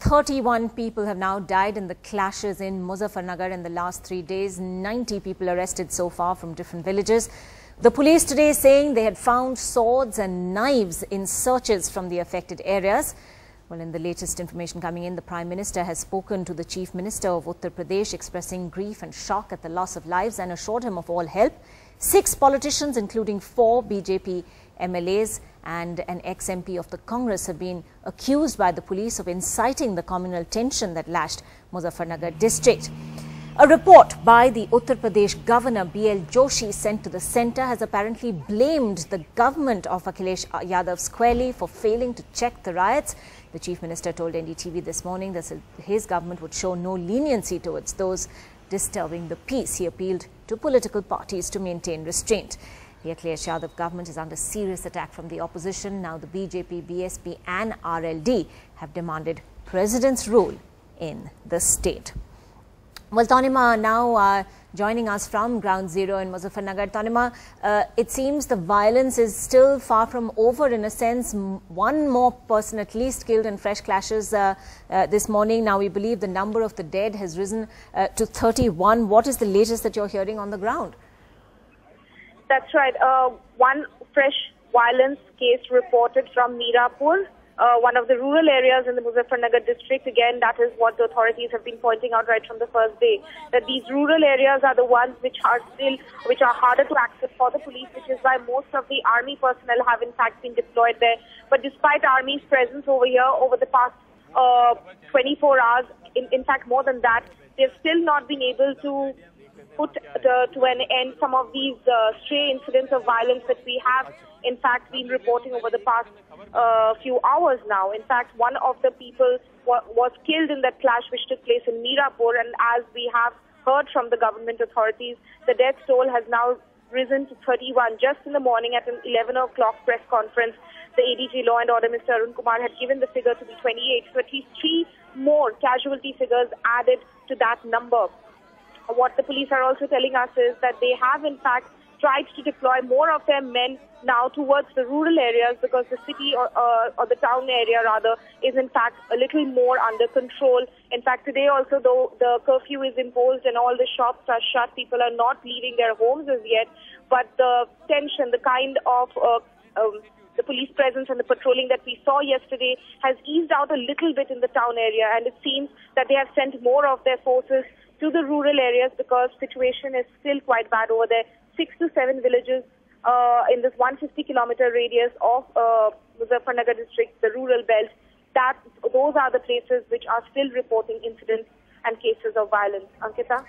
31 people have now died in the clashes in Muzaffarnagar in the last 3 days. 90 people arrested so far from different villages. The police today saying they had found swords and knives in searches from the affected areas. Well, in the latest information coming in, the Prime Minister has spoken to the Chief Minister of Uttar Pradesh, expressing grief and shock at the loss of lives and assured him of all help. 6 politicians, including 4 BJP MLAs and an ex-MP of the Congress, have been accused by the police of inciting the communal tension that lashed Muzaffarnagar district. A report by the Uttar Pradesh Governor B.L. Joshi sent to the centre has apparently blamed the government of Akhilesh Yadav squarely for failing to check the riots. The Chief Minister told NDTV this morning that his government would show no leniency towards those disturbing the peace. He appealed to political parties to maintain restraint. The Akhilesh Yadav government is under serious attack from the opposition. Now the BJP, BSP and RLD have demanded president's rule in the state. Well, Tanima now joining us from Ground Zero in Muzaffarnagar. Tanima, it seems the violence is still far from over in a sense. One more person at least killed in fresh clashes this morning. Now we believe the number of the dead has risen to 31. What is the latest that you're hearing on the ground? That's right. One fresh violence case reported from Mirapur, one of the rural areas in the Muzaffarnagar district. Again, that is what the authorities have been pointing out right from the first day, that these rural areas are the ones which are harder to access for the police, which is why most of the army personnel have in fact been deployed there. But despite army's presence over here over the past 24 hours, in fact more than that, they've still not been able to put to an end some of these stray incidents of violence that we have in fact been reporting over the past few hours now. In fact, one of the people was killed in that clash which took place in Mirapur, and as we have heard from the government authorities, the death toll has now risen to 31. Just in the morning at an 11 o'clock press conference, the ADG Law and Order, Mr. Arun Kumar, had given the figure to be 28. So at least 3 more casualty figures added to that number. What the police are also telling us is that they have in fact tried to deploy more of their men now towards the rural areas, because the city or the town area rather is in fact a little more under control. In fact, today also, though the curfew is imposed and all the shops are shut, people are not leaving their homes as yet, but the tension, the kind of the police presence and the patrolling that we saw yesterday has eased out a little bit in the town area, and it seems that they have sent more of their forces to the rural areas because situation is still quite bad over there. 6 to 7 villages in this 150-kilometer radius of Muzaffarnagar district, the rural belt, those are the places which are still reporting incidents and cases of violence. Ankita?